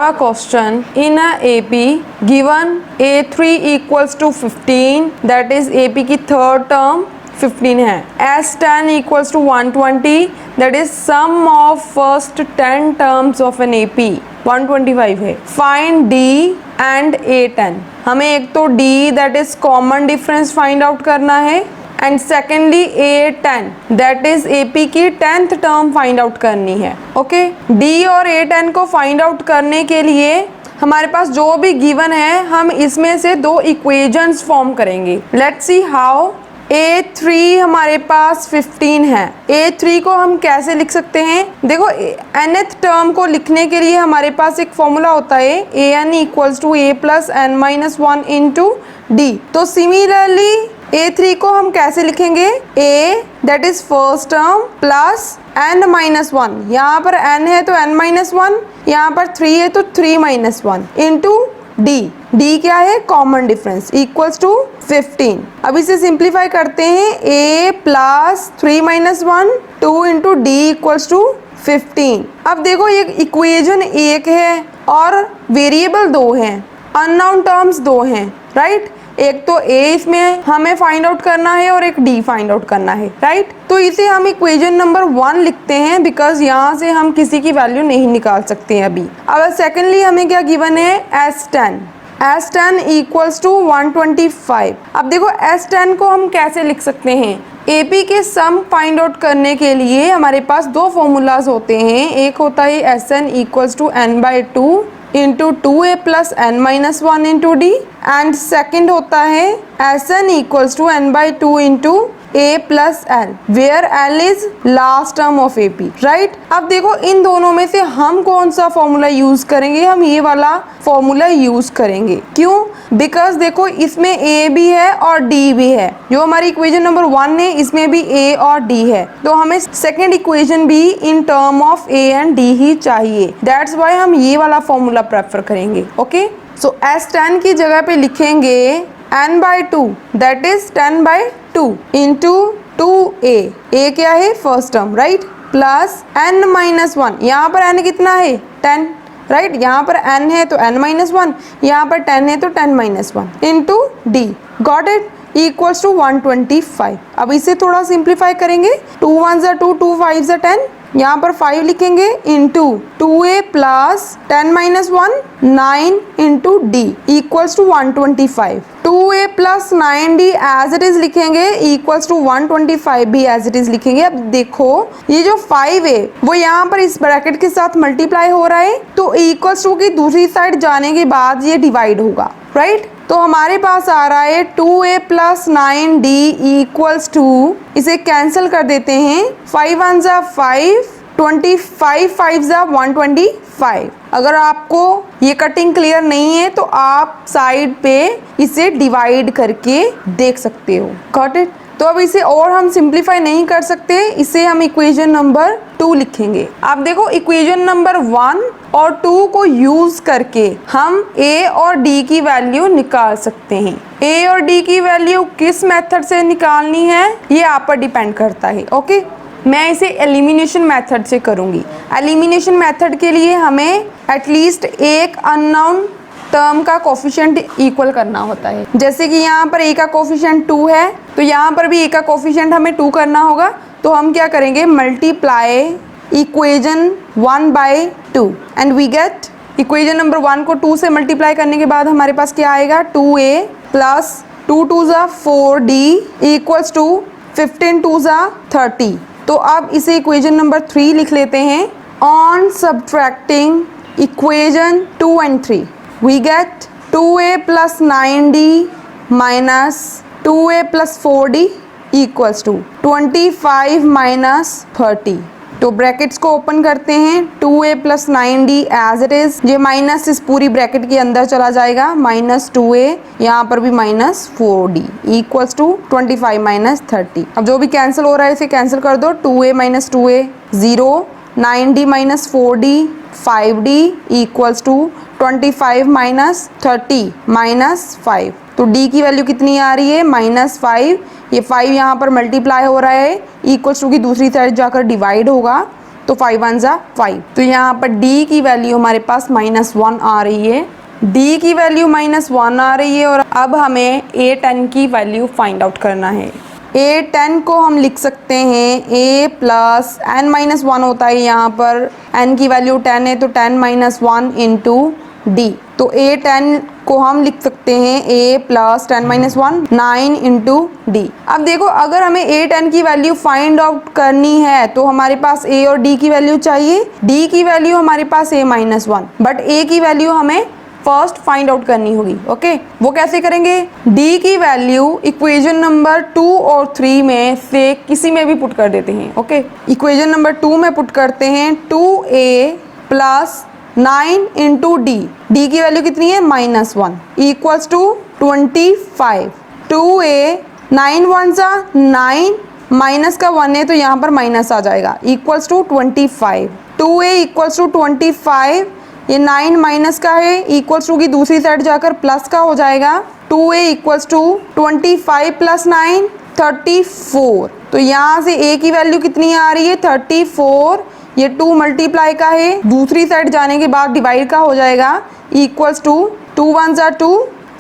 A question in a AP given A3 equals to 15, that is AP की third term 15 है, S10 equals to 120, that is sum of first 10 terms of an AP 125 है. Find D and A10. हमें एक तो D that is common difference find out करना है and secondly A10 that is AP की 10th term find out करनी है. Okay, D और A10 को फाइंड आउट करने के लिए हमारे पास जो भी गिवन है हम इसमें से दो इक्वेशंस फॉर्म करेंगे. Let's see how. A3 हमारे पास 15 है. A3 को हम कैसे लिख सकते हैं? देखो nth टर्म को लिखने के लिए हमारे पास एक फॉर्मूला होता है an equals to a plus n minus 1 into d. तो सिमिलरली A3 को हम कैसे लिखेंगे? A that is first term plus n minus 1. यहाँ पर n है तो n माइनस 1, यहाँ पर 3 है तो 3 माइनस 1 इंटू डी. डी क्या है? Common difference equals to 15. अब इसे सिंप्लीफाई करते हैं. a plus 3 minus 1 2 into d equals to 15. अब देखो ये इक्वेशन एक है और वेरिएबल दो हैं, अननोन टर्म्स दो हैं, राइट? एक तो a इसमें हमें फाइंड आउट करना है और एक d फाइंड आउट करना है, राइट? तो इसे हम इक्वेशन नंबर 1 लिखते हैं बिकॉज यहाँ से हम किसी की वैल्यू नहीं निकाल सकते हैं अभी. अब सेकेंडली हमें क्या गिवन है? S10 equals to 125. अब देखो S10 को हम कैसे लिख सकते हैं? AP के सम फाइंड आउट करने के लिए हमारे पास दो फॉर्मूलाज होते हैं. एक होता है Sn equals to n/2 into 2a plus n minus 1 into d and second होता है Sn equals to n/2 into a plus l where l is last term of AP, right? अब देखो इन दोनों में से हम कौन सा फॉर्मूला यूज करेंगे? हम ये वाला फॉर्मूला यूज करेंगे. क्यों? बिकॉज देखो इसमें a भी है और d भी है. जो हमारी इक्वेशन नंबर 1 है इसमें भी a और d है, तो हमें सेकेंड इक्वेशन भी in term of a and d ही चाहिए. दैट्स वाई हम ये वाला फॉर्मूला प्रेफर करेंगे. ओके, सो S10 की जगह पे लिखेंगे n/2 that is 10/2 into 2a. a क्या है? First term, right? Plus n minus 1. यहाँ पर n कितना है? 10, राइट? यहाँ पर n है तो n माइनस 1, यहाँ पर 10 है तो 10 minus 1 into d. Got it? Equals to 125. अब इसे थोड़ा सिंप्लीफाई करेंगे. 2 1 ज़ा 2, 2 5 ज़ा 10, यहाँ पर 5 लिखेंगे into 2a plus 10 minus 1 9 into d equals to 125. 2a plus 9d as it is लिखेंगे इक्वल्स टू 125 भी एज इट इज लिखेंगे. अब देखो ये जो 5 है वो यहाँ पर इस ब्रैकेट के साथ मल्टीप्लाई हो रहा है तो इक्वल्स टू की दूसरी साइड जाने के बाद ये डिवाइड होगा, राइट? तो हमारे पास आ रहा है 2a plus 9d equals to, इसे कैंसिल कर देते हैं. 5 1 ज़ा 5, 25 5 ज़ा 125. अगर आपको ये कटिंग क्लियर नहीं है तो आप साइड पे इसे डिवाइड करके देख सकते हो. Got it? तो अब इसे और हम सिंप्लीफाई नहीं कर सकते, इसे हम इक्वेशन नंबर 2 लिखेंगे. आप देखो इक्वेशन नंबर 1 और 2 को यूज करके हम a और d की वैल्यू निकाल सकते हैं. a और d की वैल्यू किस मेथड से निकालनी है ये आप पर डिपेंड करता है. ओके, मैं इसे एलिमिनेशन मेथड से करूँगी. एलिमिनेशन मेथड के लिए हमें एटलीस्ट एक अननोन टर्म का कोफिशिएंट इक्वल करना होता है. जैसे कि यहाँ पर a का कोफिशिएंट 2 है तो यहाँ पर भी a का कोफिशिएंट हमें 2 करना होगा. तो हम क्या करेंगे? Multiply equation 1/2 and we get equation number 1 को 2 से मल्टीप्लाई करने के बाद हमारे पास क्या आएगा? 2a प्लस 2 2 ज़ा 4d इक्वल्स टू 15 2 ज़ा 30. तो अब इसे इक्वेशन नंबर 3 लिख लेते हैं. On subtracting equation 2 and 3 we get 2a plus 9d minus 2a plus 4d equals to 25 minus 30. तो ब्रैकेट्स को ओपन करते हैं. 2a plus 9d as it is, ये माइनस इस पूरी ब्रैकेट के अंदर चला जाएगा. माइनस 2a, यहाँ पर भी minus 4d equals to 25 minus 30. अब जो भी कैंसिल हो रहा है इसे कैंसिल कर दो. 2a minus 2a 0, 9d minus 4d 5d equals to 25 minus 30 minus 5. तो d की वैल्यू कितनी आ रही है? -5. ये 5 यहाँ पर मल्टीप्लाई हो रहा है इक्वल्स टू की दूसरी साइड जाकर डिवाइड होगा तो 5 1 जा 5। तो यहाँ पर D की वैल्यू हमारे पास -1 आ रही है। D की वैल्यू -1 आ रही है और अब हमें A10 की वैल्यू फाइंड आउट करना है। A10 को हम लिख सकते हैं A प्लस n-1 होता है, यहाँ पर n की वैल्यू 10 है तो 10 - 1 इंटू D। तो A10 को हम लिख सकते हैं A प्लस 10 - 1 9 इंटू D। अब देखो अगर हमें A10 की वैल्यू फाइंड आउट करनी है तो हमारे पास A और D की वैल्यू चाहिए। D की वैल्यू हमारे पास A-1 बट A की वैल्यू हमें फर्स्ट फाइंड आउट करनी होगी। ओके, वो कैसे करेंगे? D की वैल्यू इक्वेशन नंबर 2 और 3 में से किसी में भी पुट कर देते हैं। ओके, इक्वेशन नंबर 2 में पुट करते हैं 2A plus 9 into D। D की वैल्यू कितनी है? -1 इक्वल्स टू 25। 2A 9 1 जा 9 माइनस का 1 है तो यहाँ पर माइनस आ जाएगा equals to 25। 2A equals to 25, ये 9 माइनस का है इक्वल्स टू की दूसरी साइड जाकर प्लस का हो जाएगा। 2A equals to 25 plus 9 34। तो यहाँ से A की वैल्यू कितनी आ रही है? 34। ये 2 मल्टीप्लाई का है, दूसरी साइड जाने के बाद डिवाइड का हो जाएगा इक्वल्स टू 2 1 जा 2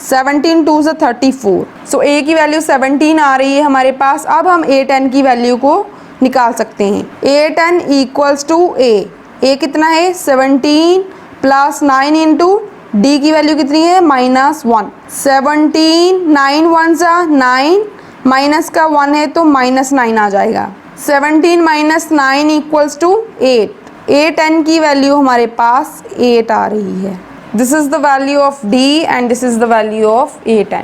17 2 जा 34। सो A की वैल्यू 17 आ रही है हमारे पास। अब हम A10 की वैल्यू को निकाल सकते हैं। A10 इक्वल्स टू A कितना है? 17 प्लस 9 इंटू D की वैल्यू कितनी है? -1। 17 9 1 जा 9 माइनस का 1 है तो -9 आ जाएगा। 17 - 9 इक्वल्स टू 8। A10 की वैल्यू हमारे पास 8 आ रही है। This is the value of D and this is the value of A10।